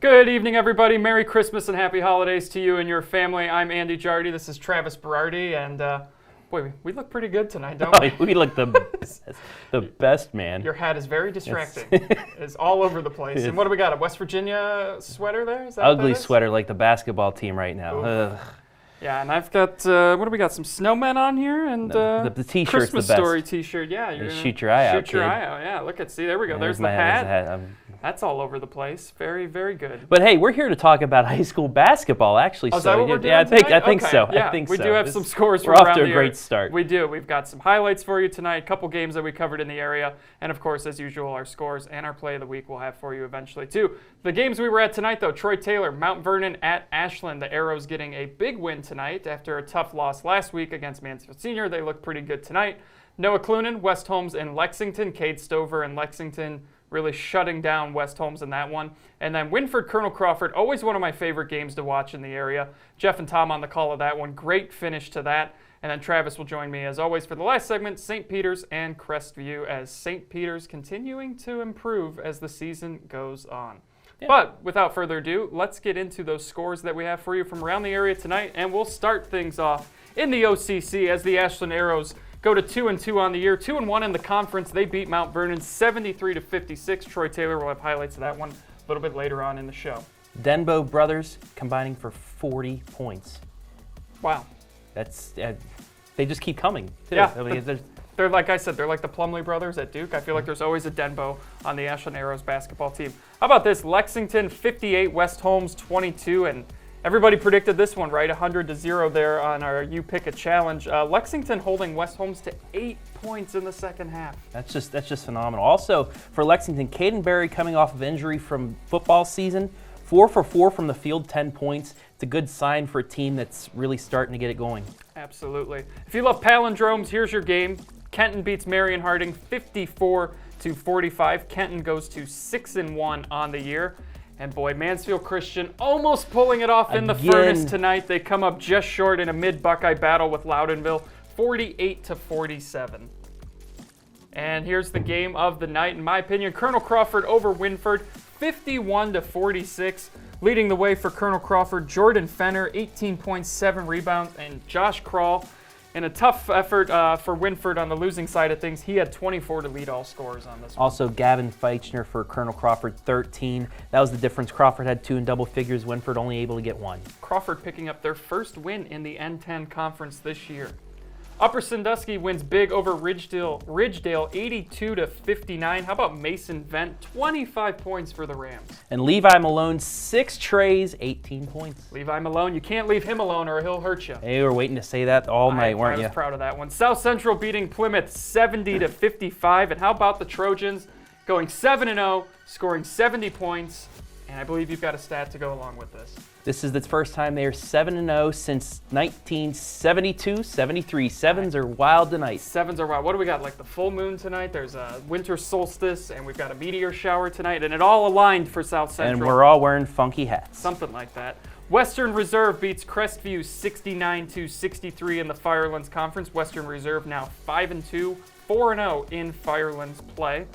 Good evening, everybody. Merry Christmas and Happy Holidays to you and your family. I'm Andy Jardy. This is Travis Berardi, and boy, we look pretty good tonight, don't we? We look the best, man. Your hat is very distracting. It's all over the place. And what do we got? A West Virginia sweater there? Is that Ugly what that is? sweater like the basketball team right now. Yeah, and I've got, what do we got? Some snowmen on here and the t-shirt's Christmas the best. Story t-shirt. Yeah, you're gonna shoot your eye out, Shoot your kid. eye out, yeah. Look see, there we go. There's the my hat. That's all over the place. Very, very good. But hey, we're here to talk about high school basketball, actually. Oh, is that what we're doing I think tonight? so. Yeah, I think we so. do have some scores We're from off around to a the great area. start. We do. We've got some highlights for you tonight, a couple games that we covered in the area, and of course, as usual, our scores and our play of the week we'll have for you eventually too. The games we were at tonight, though: Troy Taylor, Mount Vernon at Ashland. The Arrows getting a big win tonight after a tough loss last week against Mansfield Senior. They look pretty good tonight. Noah Clunan, West Holmes, and Lexington. Cade Stover and Lexington really shutting down West Holmes in that one. And then Winford, Colonel Crawford, always one of my favorite games to watch in the area. Jeff and Tom on the call of that one. Great finish to that. And then Travis will join me, as always, for the last segment, St. Peter's and Crestview, as St. Peter's continuing to improve as the season goes on. Yeah. But without further ado, let's get into those scores that we have for you from around the area tonight. And we'll start things off in the OCC as the Ashland Arrows go to 2-2 on the year, 2-1 in the conference. They beat Mount Vernon 73-56. Troy Taylor will have highlights of that one a little bit later on in the show. Denbo brothers combining for 40 points. Wow. That's they just keep coming, too. Yeah. I mean, they're like I said, they're like the Plumlee brothers at Duke. I feel like there's always a Denbo on the Ashland Arrows basketball team. How about this? Lexington 58, West Holmes 22, and everybody predicted this one, right? 100-0 there on our You Pick a Challenge. Lexington holding West Holmes to 8 points in the second half. That's just phenomenal. Also, for Lexington, Caden Berry coming off of injury from football season, 4 for 4 from the field, 10 points. It's a good sign for a team that's really starting to get it going. Absolutely. If you love palindromes, here's your game. Kenton beats Marion Harding 54-45. Kenton goes to 6-1 on the year. And boy, Mansfield Christian almost pulling it off in the furnace tonight. They come up just short in a mid-Buckeye battle with Loudonville, 48-47. And here's the game of the night, in my opinion. Colonel Crawford over Winford, 51-46. Leading the way for Colonel Crawford, Jordan Fenner, 18 points, 7 rebounds, and Josh Krall. In a tough effort for Winford on the losing side of things, he had 24 to lead all scorers on this one. Also, Gavin Feichner for Colonel Crawford, 13. That was the difference. Crawford had 2 in double figures. Winford only able to get 1. Crawford picking up their first win in the N10 conference this year. Upper Sandusky wins big over Ridgedale 82-59. How about Mason Vent? 25 points for the Rams. And Levi Malone, 6 trays, 18 points. Levi Malone, you can't leave him alone or he'll hurt you. Hey, we were waiting to say that all night, weren't you? I was proud of that one. South Central beating Plymouth 70-55. And how about the Trojans going 7-0, scoring 70 points? And I believe you've got a stat to go along with this. This is the first time they are 7-0 since 1972-73. Sevens are wild tonight. Sevens are wild. What do we got? Like the full moon tonight. There's a winter solstice, and we've got a meteor shower tonight, and it all aligned for South Central. And we're all wearing funky hats. Something like that. Western Reserve beats Crestview 69-63 in the Firelands Conference. Western Reserve now 5-2, 4-0 in Firelands play.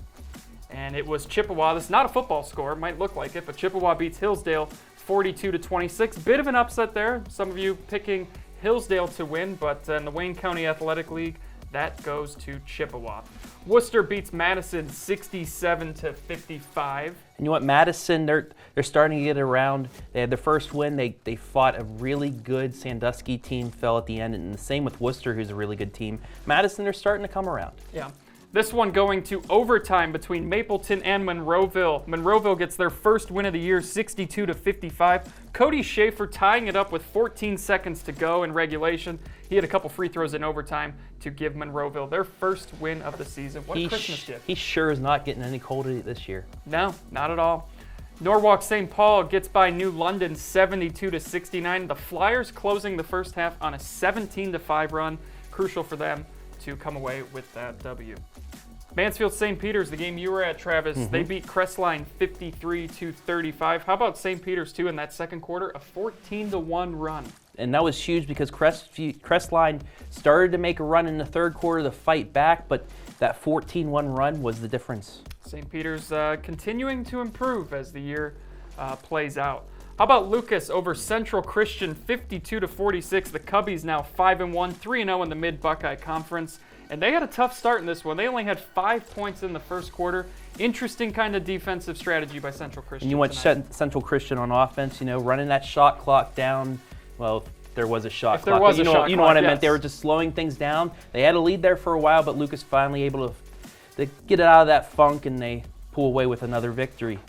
And it was Chippewa. This is not a football score. It might look like it, but Chippewa beats Hillsdale 42-26. Bit of an upset there. Some of you picking Hillsdale to win, but in the Wayne County Athletic League, that goes to Chippewa. Worcester beats Madison 67-55. And you know what, Madison, they're starting to get around. They had their first win. They fought a really good Sandusky team, fell at the end, and the same with Worcester, who's a really good team. Madison, they're starting to come around. Yeah. This one going to overtime between Mapleton and Monroeville. Monroeville gets their first win of the year, 62-55. Cody Schaefer tying it up with 14 seconds to go in regulation. He had a couple free throws in overtime to give Monroeville their first win of the season. What a Christmas gift. He sure is not getting any colder this year. No, not at all. Norwalk St. Paul gets by New London 72-69. The Flyers closing the first half on a 17-5 run. Crucial for them to come away with that W. Mansfield St. Peter's, the game you were at, Travis, they beat Crestline 53-35. How about St. Peter's, too, in that second quarter? A 14-1 run. And that was huge because Crestline started to make a run in the third quarter to fight back, but that 14-1 run was the difference. St. Peter's continuing to improve as the year plays out. How about Lucas over Central Christian, 52-46? The Cubbies now 5-1, 3-0 in the Mid-Buckeye Conference. And they had a tough start in this one. They only had 5 points in the first quarter. Interesting kind of defensive strategy by Central Christian. And you want Central Christian on offense, running that shot clock down. Well, there was a shot clock. You know what I meant. They were just slowing things down. They had a lead there for a while, but Lucas finally able to get it out of that funk, and they pull away with another victory.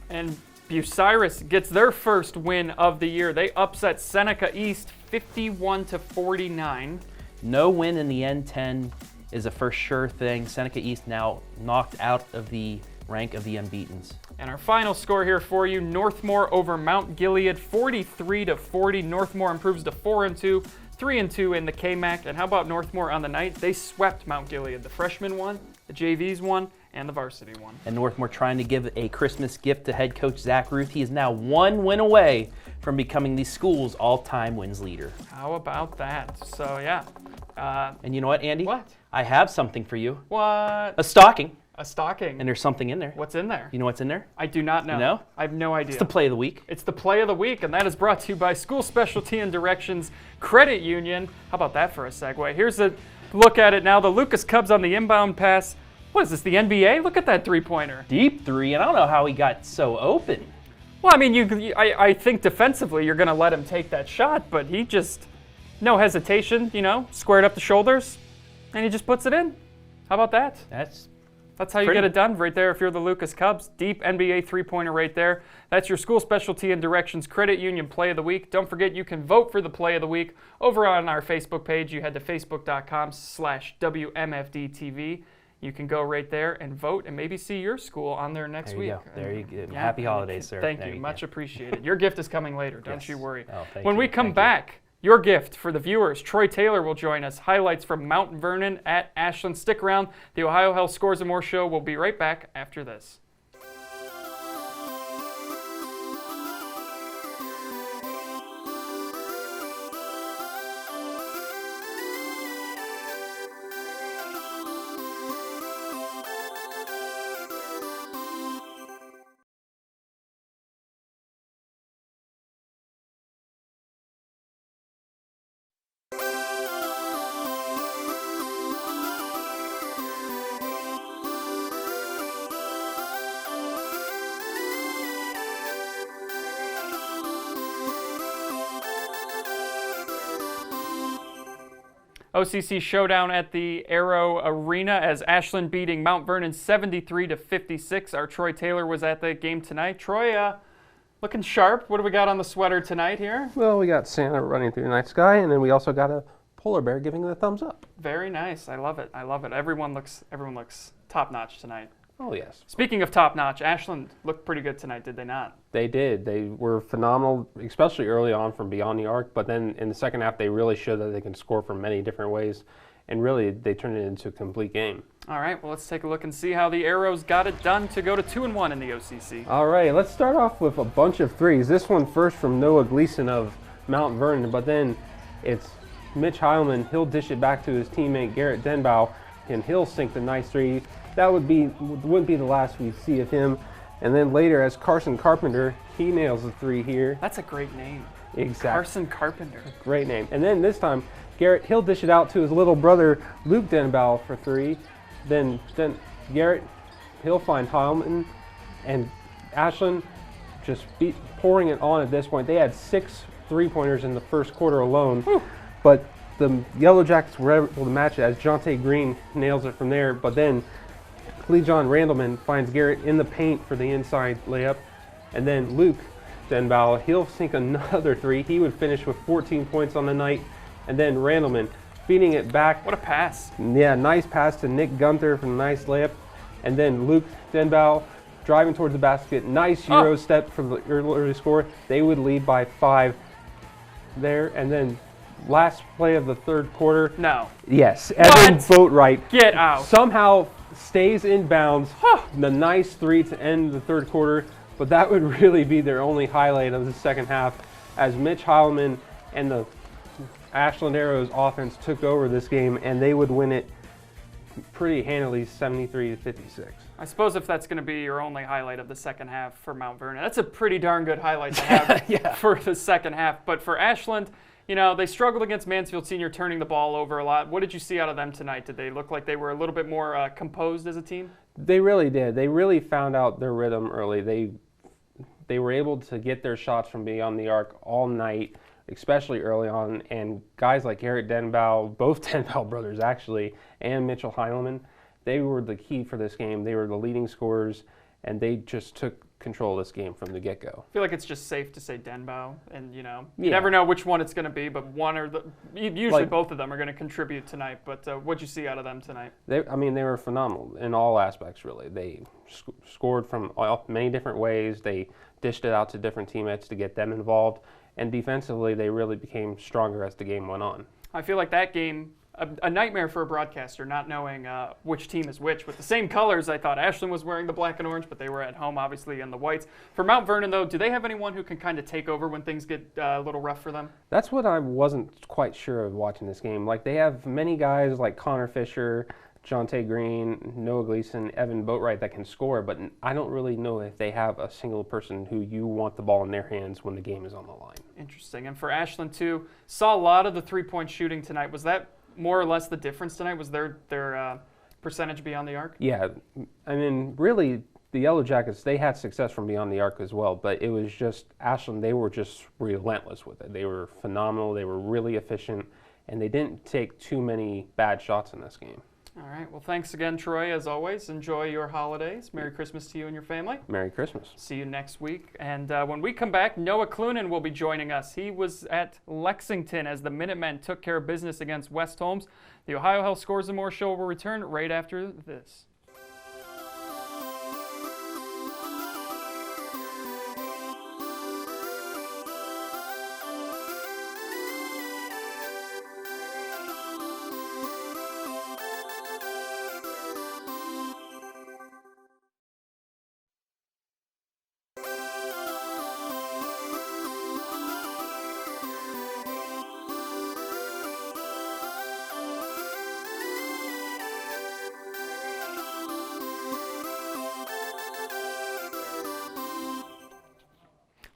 And Bucyrus gets their first win of the year. They upset Seneca East 51-49. No win in the N10 is a for sure thing. Seneca East now knocked out of the rank of the unbeatens. And our final score here for you, Northmore over Mount Gilead, 43-40. Northmore improves to 4-2, 3-2 in the KMAC. And how about Northmore on the night? They swept Mount Gilead. The freshmen won, the JVs won, and the varsity won. And Northmore trying to give a Christmas gift to head coach Zach Ruth. He is now 1 win away from becoming the school's all-time wins leader. How about that? So, yeah. And you know what, Andy? What? I have something for you. What? A stocking. A stocking. And there's something in there. What's in there? You know what's in there? I do not know. No? I have no idea. It's the play of the week. It's the play of the week, and that is brought to you by School Specialty and Directions Credit Union. How about that for a segue? Here's a look at it now. The Lucas Cubs on the inbound pass. What is this, the NBA? Look at that three-pointer. Deep three, and I don't know how he got so open. Well, I mean, I think defensively you're going to let him take that shot, but he just, no hesitation, squared up the shoulders, and he just puts it in. How about that? That's how you get it done right there if you're the Lucas Cubs. Deep NBA three-pointer right there. That's your School Specialty and Directions Credit Union Play of the Week. Don't forget you can vote for the Play of the Week over on our Facebook page. You head to facebook.com/WMFDTV. You can go right there and vote and maybe see your school on there next week. There you go. Yeah, happy holidays, sir. Thank you. Much appreciated. Your gift is coming later. Don't you worry. Oh, when we come back, your gift for the viewers, Troy Taylor will join us. Highlights from Mount Vernon at Ashland. Stick around. The Ohio Health Scores and More show will be right back after this. OCC showdown at the Aero Arena as Ashland beating Mount Vernon 73-56. Our Troy Taylor was at the game tonight. Troy, looking sharp. What do we got on the sweater tonight here? Well, we got Santa running through the night sky, and then we also got a polar bear giving it a thumbs up. Very nice. I love it. I love it. Everyone looks top notch tonight. Oh, yes. Speaking of top notch, Ashland looked pretty good tonight, did they not? They did. They were phenomenal, especially early on from beyond the arc, but then in the second half they really showed that they can score from many different ways, and really they turned it into a complete game. All right, well, let's take a look and see how the Arrows got it done to go to 2-1 in the OCC. All right, let's start off with a bunch of threes. This one first from Noah Gleason of Mount Vernon, but then it's Mitch Heilman. He'll dish it back to his teammate Garrett Denbow, and he'll sink the nice three. That wouldn't be the last we see of him. And then later, as Carson Carpenter, he nails the three here. That's a great name. Exactly. Carson Carpenter. Great name. And then this time, Garrett, he'll dish it out to his little brother, Luke Denbow, for three. Then Garrett, he'll find Heilman, and Ashland just pouring it on at this point. They had 6 three-pointers in the first quarter alone. Whew. But the Yellow Jackets were able to match it as Jonte Green nails it from there. But then Clejon Randleman finds Garrett in the paint for the inside layup. And then Luke Denbow, he'll sink another three. He would finish with 14 points on the night. And then Randleman feeding it back. What a pass. Yeah, nice pass to Nick Gunther for a nice layup. And then Luke Denbow driving towards the basket. Nice Euro step from the early score. They would lead by 5 there. And then last play of the third quarter. No. Yes, Evan Boatwright. Get out. Somehow stays in bounds. The nice three to end the third quarter, but that would really be their only highlight of the second half as Mitch Heilman and the Ashland Arrows offense took over this game, and they would win it pretty handily 73-56. I suppose if that's going to be your only highlight of the second half for Mount Vernon, that's a pretty darn good highlight to have for the second half. But for Ashland, they struggled against Mansfield Senior, turning the ball over a lot. What did you see out of them tonight? Did they look like they were a little bit more composed as a team? They really did. They really found out their rhythm early. They were able to get their shots from beyond the arc all night, especially early on. And guys like Garrett Denbow, both Denbow brothers actually, and Mitchell Heileman, they were the key for this game. They were the leading scorers, and they just took control of this game from the get-go. I feel like it's just safe to say Denbow, and you never know which one it's going to be, but usually both of them are going to contribute tonight. But what'd you see out of them tonight? They were phenomenal in all aspects, really. They scored from many different ways. They dished it out to different teammates to get them involved, and defensively, they really became stronger as the game went on. I feel like that game, a nightmare for a broadcaster, not knowing which team is which. With the same colors, I thought Ashland was wearing the black and orange, but they were at home, obviously, in the whites. For Mount Vernon, though, do they have anyone who can kind of take over when things get a little rough for them? That's what I wasn't quite sure of watching this game. Like, they have many guys like Connor Fisher, Jonte Green, Noah Gleason, Evan Boatwright that can score, but I don't really know if they have a single person who you want the ball in their hands when the game is on the line. Interesting. And for Ashland, too, saw a lot of the three-point shooting tonight. Was that more or less the difference tonight? Was their percentage beyond the arc? Yeah. I mean, really, the Yellow Jackets, they had success from beyond the arc as well, but it was just Ashland, they were just relentless with it. They were phenomenal. They were really efficient, and they didn't take too many bad shots in this game. All right. Well, thanks again, Troy, as always. Enjoy your holidays. Merry Christmas to you and your family. Merry Christmas. See you next week. And when we come back, Noah Clunan will be joining us. He was at Lexington as the Minutemen took care of business against West Holmes. The Ohio Health Scores and More show will return right after this.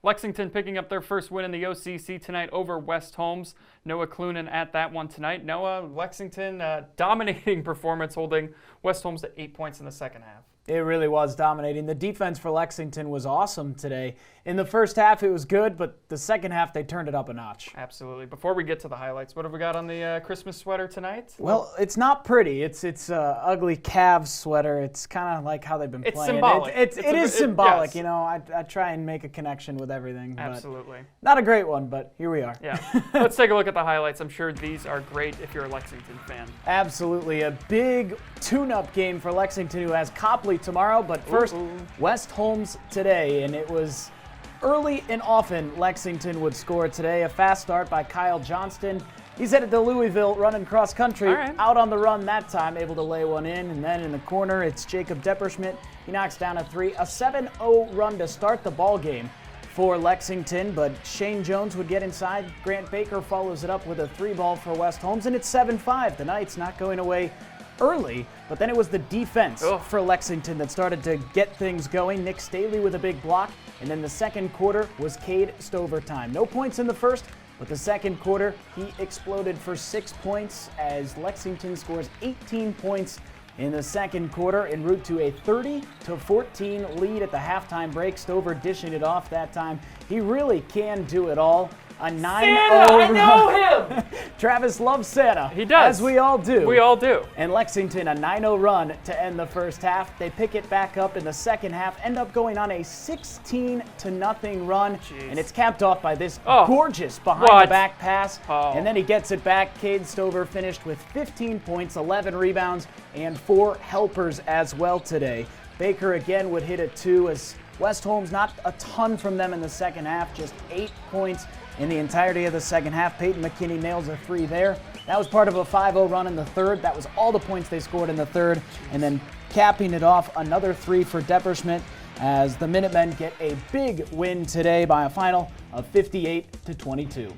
Lexington picking up their first win in the OCC tonight over West Holmes. Noah Clunan at that one tonight. Noah, Lexington, dominating performance, holding West Holmes to 8 points in the second half. It really was dominating. The defense for Lexington was awesome today. In the first half, it was good, but the second half, they turned it up a notch. Absolutely. Before we get to the highlights, what have we got on the Christmas sweater tonight? Well, it's not pretty. It's ugly Cavs sweater. It's kind of like how they've been playing. It's symbolic. It is symbolic. Yes. You know, I try and make a connection with everything. Absolutely. Not a great one, but here we are. Yeah. Let's take a look at the highlights. I'm sure these are great if you're a Lexington fan. Absolutely. A big tune-up game for Lexington, who has Copley tomorrow, but first, West Holmes today, and it was early and often Lexington would score today. A fast start by Kyle Johnston. He's headed to Louisville running cross country, out on the run that time, able to lay one in. And then in the corner, it's Jacob Depperschmidt. He knocks down a three. A 7-0 run to start the ball game for Lexington, but Shane Jones would get inside. Grant Baker follows it up with a three ball for West Holmes, and it's 7-5. The Knights not going away early, but then it was the defense for Lexington that started to get things going. Nick Staley with a big block, and then the second quarter was Cade Stover time. No points in the first, but the second quarter, he exploded for 6 points as Lexington scores 18 points in the second quarter en route to a 30-14 lead at the halftime break. Stover dishing it off that time. He really can do it all. A 9-0 I know him! Travis loves Santa. He does. As we all do. We all do. And Lexington, a 9-0 run to end the first half. They pick it back up in the second half, end up going on a 16-0 run. Jeez. And it's capped off by this gorgeous behind-the-back pass. And then he gets it back. Cade Stover finished with 15 points, 11 rebounds, and 4 helpers as well today. Baker again would hit a 2 as West Holmes not a ton from them in the second half, just 8 points in the entirety of the second half. Peyton McKinney nails a 3 there. That was part of a 5-0 run in the third. That was all the points they scored in the third. And then capping it off, another 3 for Depperschmidt as the Minutemen get a big win today by a final of 58-22.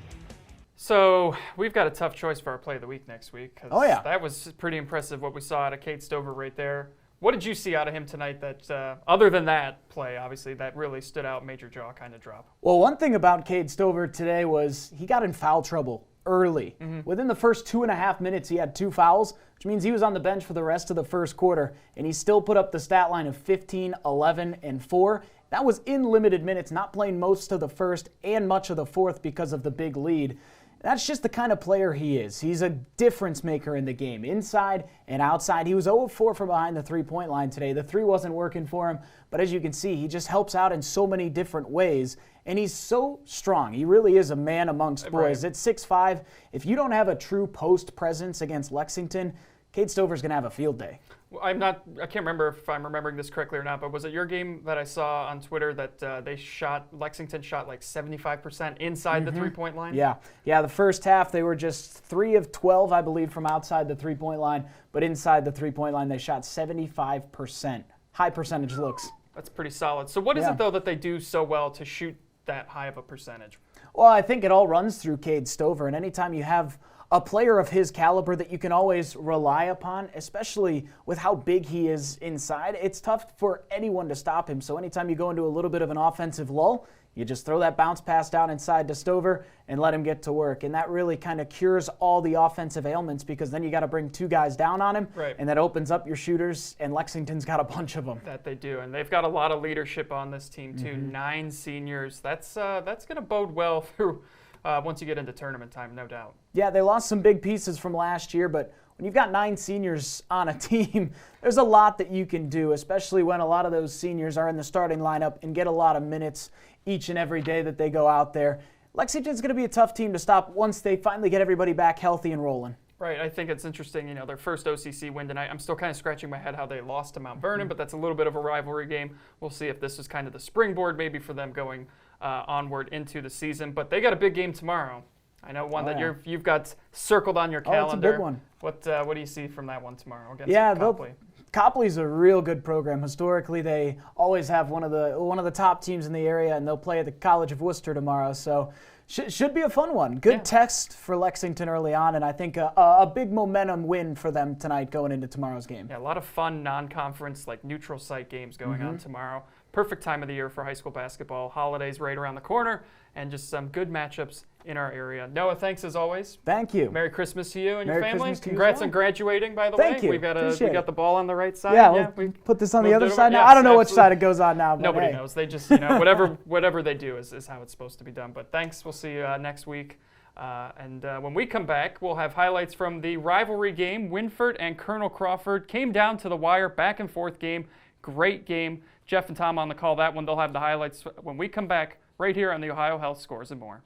So we've got a tough choice for our play of the week next week. Oh, yeah. That was pretty impressive what we saw out of Cade Stover right there. What did you see out of him tonight that, other than that play, obviously, that really stood out, made your jaw kind of drop? Well, one thing about Cade Stover today was he got in foul trouble early. Within the first 2.5 minutes, he had 2 fouls, which means he was on the bench for the rest of the first quarter, and he still put up the stat line of 15, 11, and 4. That was in limited minutes, not playing most of the first and much of the fourth because of the big lead. That's just the kind of player he is. He's a difference maker in the game, inside and outside. He was 0 of 4 from behind the three-point line today. The three wasn't working for him, but as you can see, he just helps out in so many different ways, and he's so strong. He really is a man amongst boys. At 6'5", if you don't have a true post presence against Lexington, Cade Stover's going to have a field day. Well, I can't remember if I'm remembering this correctly or not, but was it your game that I saw on Twitter that Lexington shot like 75% inside the three-point line? Yeah, the first half they were just 3 of 12, I believe, from outside the three-point line, but inside the three-point line they shot 75%. High percentage looks. That's pretty solid. So what is it, though, that they do so well to shoot that high of a percentage? Well, I think it all runs through Cade Stover, and anytime you have a player of his caliber that you can always rely upon, especially with how big he is inside, it's tough for anyone to stop him. So anytime you go into a little bit of an offensive lull, you just throw that bounce pass down inside to Stover and let him get to work. And that really kind of cures all the offensive ailments, because then you got to bring 2 guys down on him, and that opens up your shooters, and Lexington's got a bunch of them. That they do, and they've got a lot of leadership on this team too. 9 seniors. That's going to bode well through once you get into tournament time, no doubt. Yeah, they lost some big pieces from last year, but when you've got 9 seniors on a team, there's a lot that you can do, especially when a lot of those seniors are in the starting lineup and get a lot of minutes each and every day that they go out there. Lexington's going to be a tough team to stop once they finally get everybody back healthy and rolling. Right, I think it's interesting, their first OCC win tonight. I'm still kind of scratching my head how they lost to Mount Vernon, but that's a little bit of a rivalry game. We'll see if this is kind of the springboard maybe for them going onward into the season. But they got a big game tomorrow. I know one that you've got circled on your calendar. It's a big one. What do you see from that one tomorrow against Copley? Copley's a real good program. Historically, they always have one of the top teams in the area, and they'll play at the College of Worcester tomorrow. So should be a fun one. Good test for Lexington early on, and I think a big momentum win for them tonight going into tomorrow's game. Yeah, a lot of fun non-conference, like neutral site games going on tomorrow. Perfect time of the year for high school basketball. Holidays right around the corner, and just some good matchups in our area. Noah, thanks as always. Thank you. Merry Christmas to you and Merry your family. Christmas to you Congrats as well. on graduating, by the way. Thank you. We got the ball on the right side. Yeah, we put this on the other side now. Yes, I don't know which absolutely. side it goes on now. But Nobody hey. knows. They just, whatever they do is how it's supposed to be done. But thanks. We'll see you next week. And when we come back, we'll have highlights from the rivalry game. Winford and Colonel Crawford came down to the wire, back and forth game. Great game. Jeff and Tom on the call that one. They'll have the highlights when we come back right here on the Ohio Health Scores and More.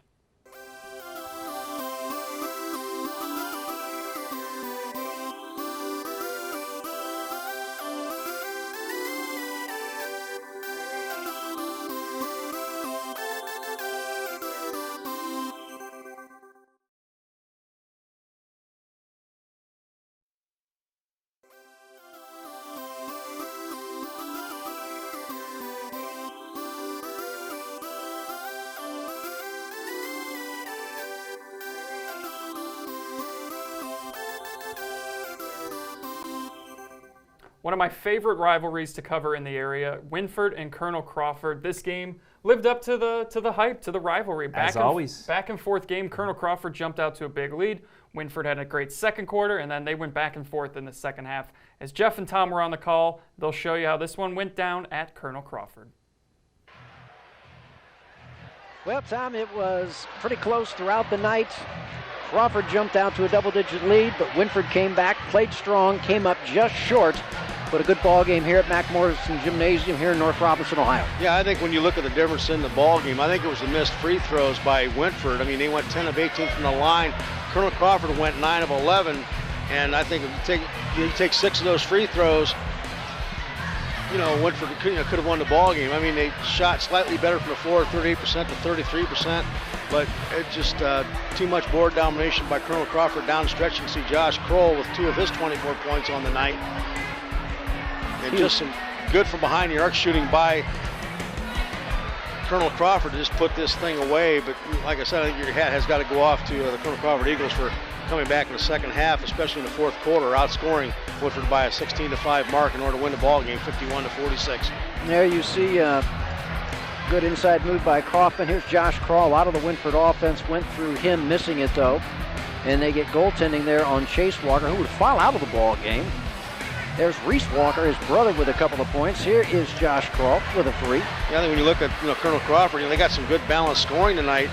One of my favorite rivalries to cover in the area, Winford and Colonel Crawford. This game lived up to the hype, to the rivalry. As always. Back and forth game. Colonel Crawford jumped out to a big lead. Winford had a great second quarter, and then they went back and forth in the second half. As Jeff and Tom were on the call, they'll show you how this one went down at Colonel Crawford. Well, Tom, it was pretty close throughout the night. Crawford jumped out to a double-digit lead, but Winford came back, played strong, came up just short. But a good ball game here at Mac Morrison Gymnasium here in North Robinson, Ohio. Yeah, I think when you look at the difference in the ball game, I think it was the missed free throws by Winford. I mean, they went 10 of 18 from the line. Colonel Crawford went 9 of 11, and I think if you take 6 of those free throws, Winford could have won the ball game. I mean, they shot slightly better from the floor, 38% to 33%, but it just too much board domination by Colonel Crawford down the stretch. You can see Josh Kroll with 2 of his 24 points on the night. And just some good from behind the arc shooting by Colonel Crawford to just put this thing away. But like I said, I think your hat has got to go off to the Colonel Crawford Eagles for coming back in the second half, especially in the fourth quarter, outscoring Woodford by a 16-5 mark in order to win the ball game, 51-46. There you see good inside move by Kaufman. Here's Josh Kroll. A lot of the Winford offense went through him, missing it though. And they get goaltending there on Chase Walker, who would foul out of the ball game. There's Reese Walker, his brother, with a couple of points. Here is Josh Kroll with a 3. Yeah, I think when you look at Colonel Crawford, they got some good balanced scoring tonight.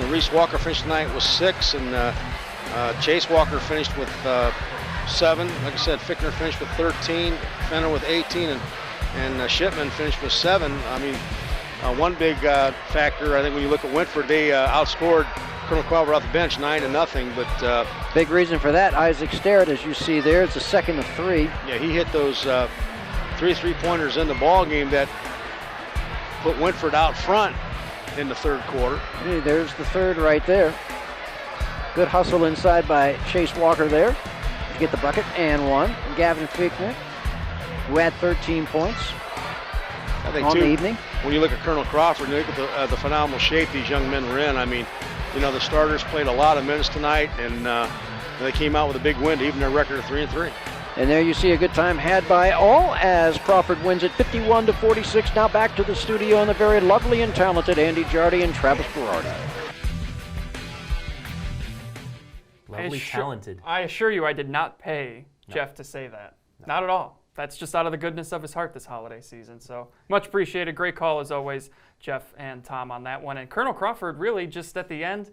Reese Walker finished tonight with 6, and Chase Walker finished with 7. Like I said, Fickner finished with 13, Fenner with 18, and Shipman finished with 7. I mean, one big factor, I think, when you look at Winford, they outscored Colonel Crawford off the bench 9-0. But big reason for that, Isaac Sterrett, as you see there, it's a second of 3. Yeah, he hit those 3 3-pointers in the ball game that put Winford out front in the third quarter. Hey, there's the third right there. Good hustle inside by Chase Walker there to get the bucket and 1. Gavin Fickner, who had 13 points I think on too, the evening. When you look at Colonel Crawford, you look at the phenomenal shape these young men were in. I mean, the starters played a lot of minutes tonight, and they came out with a big win to even their record of 3-3. And there you see a good time had by all as Crawford wins it 51-46. Now back to the studio and the very lovely and talented Andy Jardy and Travis Berardi. Lovely, talented. I assure you, I did not pay Jeff to say that. No. Not at all. That's just out of the goodness of his heart this holiday season. So much appreciated. Great call as always, Jeff and Tom, on that one. And Colonel Crawford really just at the end,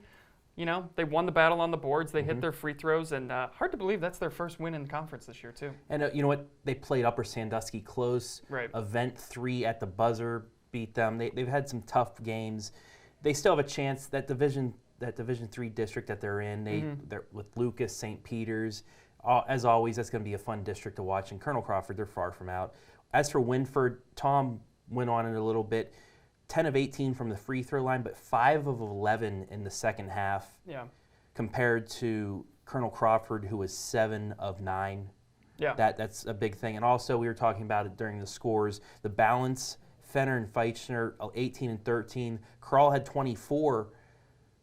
they won the battle on the boards. They hit their free throws, and hard to believe that's their first win in the conference this year too. And you know what? They played Upper Sandusky close. Right. Event 3 at the buzzer beat them. They've had some tough games. They still have a chance. That Division 3 district that they're in, they're with Lucas, St. Peter's. As always, that's going to be a fun district to watch. And Colonel Crawford, they're far from out. As for Winford, Tom went on it a little bit. 10 of 18 from the free throw line, but 5 of 11 in the second half. Yeah. Compared to Colonel Crawford, who was 7 of 9. Yeah. That's a big thing. And also, we were talking about it during the scores. The balance, Fenner and Feichner, 18 and 13. Kral had 24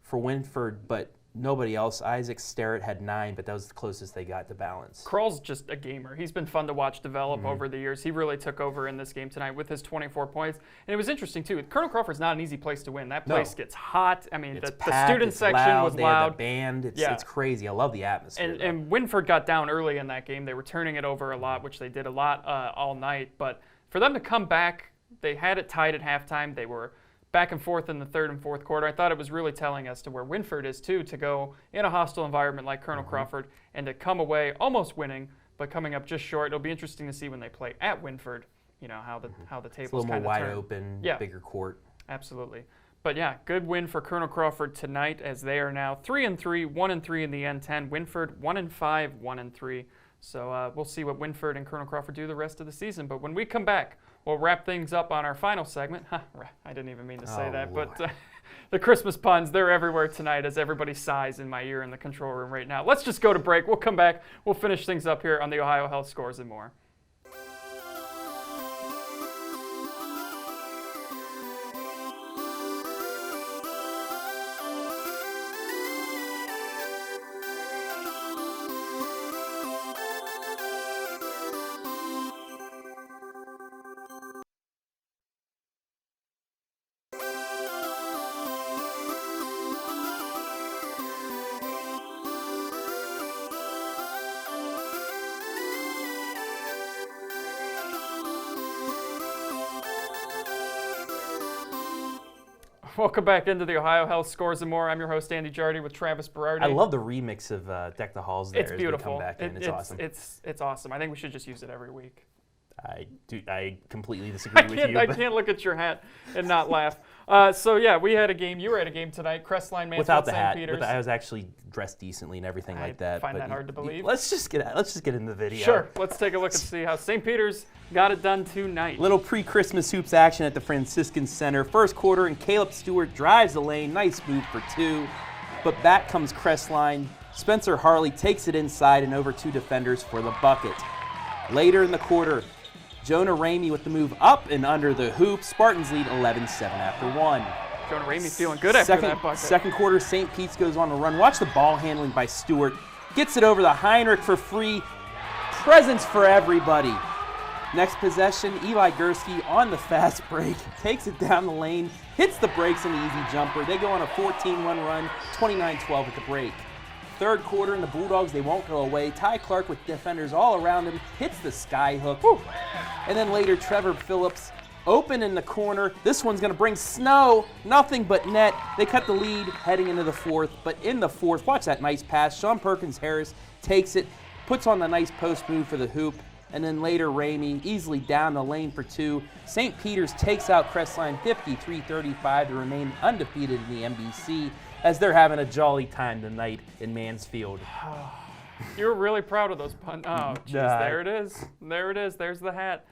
for Winford, but nobody else. Isaac Sterrett had 9, but that was the closest they got to balance. Krall's just a gamer. He's been fun to watch develop over the years. He really took over in this game tonight with his 24 points. And it was interesting, too. Colonel Crawford's not an easy place to win. That place gets hot. I mean, the student section was loud. They had the band. It's crazy. I love the atmosphere. And Winford got down early in that game. They were turning it over a lot, which they did a lot all night. But for them to come back, they had it tied at halftime. They were back and forth in the third and fourth quarter. I thought it was really telling as to where Winford is, too, to go in a hostile environment like Colonel Crawford and to come away almost winning, but coming up just short. It'll be interesting to see when they play at Winford, how the tables kind of turn. It's a little more wide open, bigger court. Absolutely. But yeah, good win for Colonel Crawford tonight, as they are now 3-3, 1-3 in the N10. Winford 1-5, 1-3. So we'll see what Winford and Colonel Crawford do the rest of the season. But when we come back, we'll wrap things up on our final segment. I didn't even mean to say that, Lord. but the Christmas puns, they're everywhere tonight as everybody sighs in my ear in the control room right now. Let's just go to break. We'll come back. We'll finish things up here on the Ohio Health Scores and more. Welcome back into the Ohio Health Scores and More. I'm your host, Andy Jardy, with Travis Berardi. I love the remix of Deck the Halls there. It's beautiful. As they come back in. It's awesome. It's awesome. I think we should just use it every week. I completely disagree with you. I can't look at your hat and not laugh. So yeah, we had a game. You were at a game tonight. Crestline Mansfield without the St. hat. Peters. I was actually dressed decently and everything like that. I find that hard to believe. Let's just get in the video. Sure. Let's take a look and see how St. Peters got it done tonight. Little pre-Christmas hoops action at the Franciscan Center. First quarter, and Caleb Stewart drives the lane. Nice move for 2. But back comes Crestline. Spencer Harley takes it inside and over 2 defenders for the bucket. Later in the quarter, Jonah Ramey with the move up and under the hoop. Spartans lead 11-7 after 1. Jonah Ramey feeling good after that bucket. Second quarter, St. Pete's goes on a run. Watch the ball handling by Stewart. Gets it over to Heinrich for free. Presence for everybody. Next possession, Eli Gursky on the fast break. Takes it down the lane. Hits the brakes in the easy jumper. They go on a 14-1 run, 29-12 at the break. Third quarter, and the Bulldogs, they won't go away. Ty Clark with defenders all around him. Hits the sky hook. Woo. And then later, Trevor Phillips open in the corner. This one's going to bring snow. Nothing but net. They cut the lead heading into the fourth. But in the fourth, watch that nice pass. Sean Perkins-Harris takes it, puts on the nice post move for the hoop. And then later, Ramey easily down the lane for two. St. Peter's takes out Crestline 53-35 to remain undefeated in the MBC as they're having a jolly time tonight in Mansfield. You were really proud of those puns. Oh, jeez, there it is. There it is. There's the hat.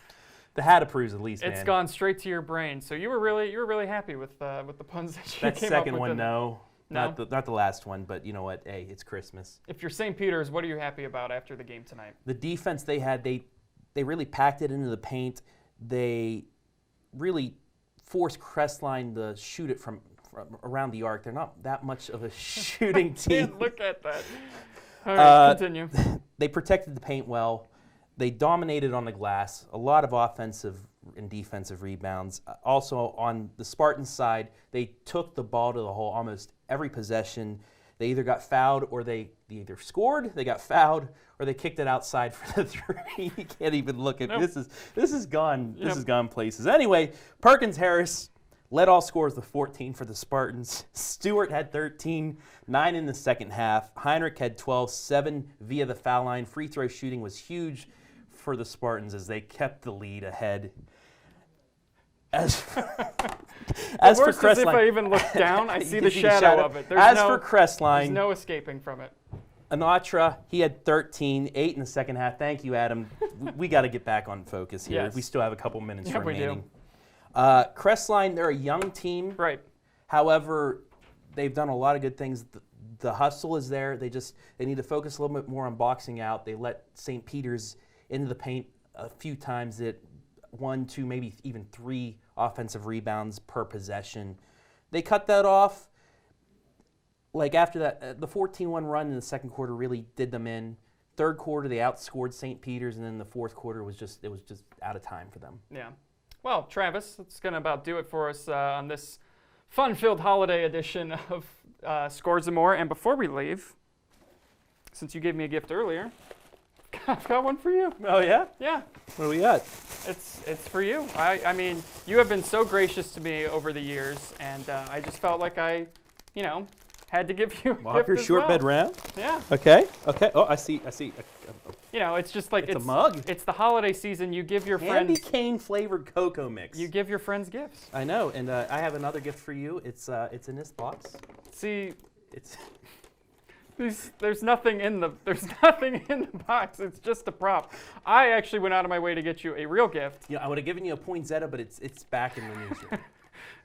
The hat approves at least, man. It's gone straight to your brain. So you were really happy with the puns that you came up with. That second one, No? Not the last one, but you know what? Hey, it's Christmas. If you're St. Peter's, what are you happy about after the game tonight? The defense they had, they really packed it into the paint. They really forced Crestline to shoot it from around the arc. They're not that much of a shooting team. Can't look at that. All right, continue. They protected the paint well. They dominated on the glass. A lot of offensive and defensive rebounds. Also on the Spartans side, they took the ball to the hole almost every possession. They either got fouled or they either scored, they got fouled, or they kicked it outside for the three. You can't even look at this is gone. This has gone places. Anyway, Perkins-Harris led all scores with 14 for the Spartans. Stewart had 13, 9 in the second half. Heinrich had 12, 7 via the foul line. Free throw shooting was huge for the Spartans as they kept the lead ahead. As for Crestline, is if I even look down, I see the shadow of it. For Crestline, there's no escaping from it. Anatra, he had 13, 8 in the second half. Thank you, Adam. we got to get back on focus here. Yes. We still have a couple minutes remaining. We do. Crestline, they're a young team. Right. However, they've done a lot of good things. The hustle is there. They need to focus a little bit more on boxing out. They let St. Peter's into the paint a few times at 1, 2, maybe even 3 offensive rebounds per possession. They cut that off. Like after that, the 14-1 run in the second quarter really did them in. Third quarter, they outscored St. Peter's, and then the fourth quarter was just out of time for them. Yeah. Well, Travis, that's going to about do it for us on this fun-filled holiday edition of Scores and More. And before we leave, since you gave me a gift earlier, I've got one for you. Oh, yeah? Yeah. What do we got? It's for you. I mean, you have been so gracious to me over the years, and I just felt like I, had to give you a gift your as short well. bed round? Yeah. Okay. Oh, I see. It's just like it's a mug. It's the holiday season. You give your Candy friends cane flavored cocoa mix. You give your friends gifts. I know, and I have another gift for you. It's in this box. See, it's there's nothing in the box. It's just a prop. I actually went out of my way to get you a real gift. Yeah, I would have given you a poinsettia, but it's back in the newsroom.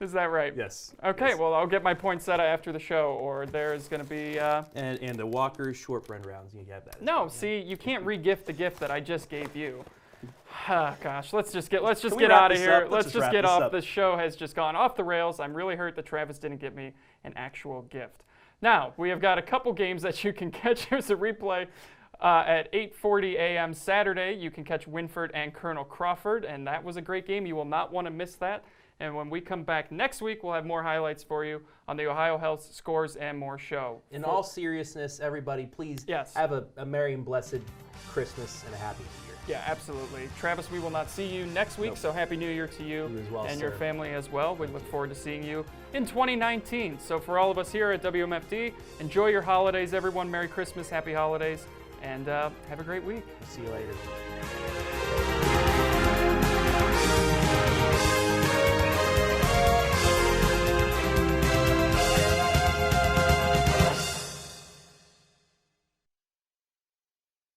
Is that right? Yes. Okay, yes. Well, I'll get my poinsettia after the show, or there's going to be... And the Walker's shortbread rounds, you have that. No, see, you can't re-gift the gift that I just gave you. Gosh, let's just get out of here. Let's just get off. This show has just gone off the rails. I'm really hurt that Travis didn't give me an actual gift. Now, we have got a couple games that you can catch. Here's a replay. At 8:40 a.m. Saturday, you can catch Winford and Colonel Crawford, and that was a great game. You will not want to miss that. And when we come back next week, we'll have more highlights for you on the Ohio Health Scores and More show. In all seriousness, everybody, please have a merry and blessed Christmas and a happy New Year. Yeah, absolutely. Travis, we will not see you next week, so Happy New Year to you as well, and sir. your family as well. We look forward to seeing you in 2019. So for all of us here at WMFD, enjoy your holidays, everyone. Merry Christmas, happy holidays, and have a great week. See you later.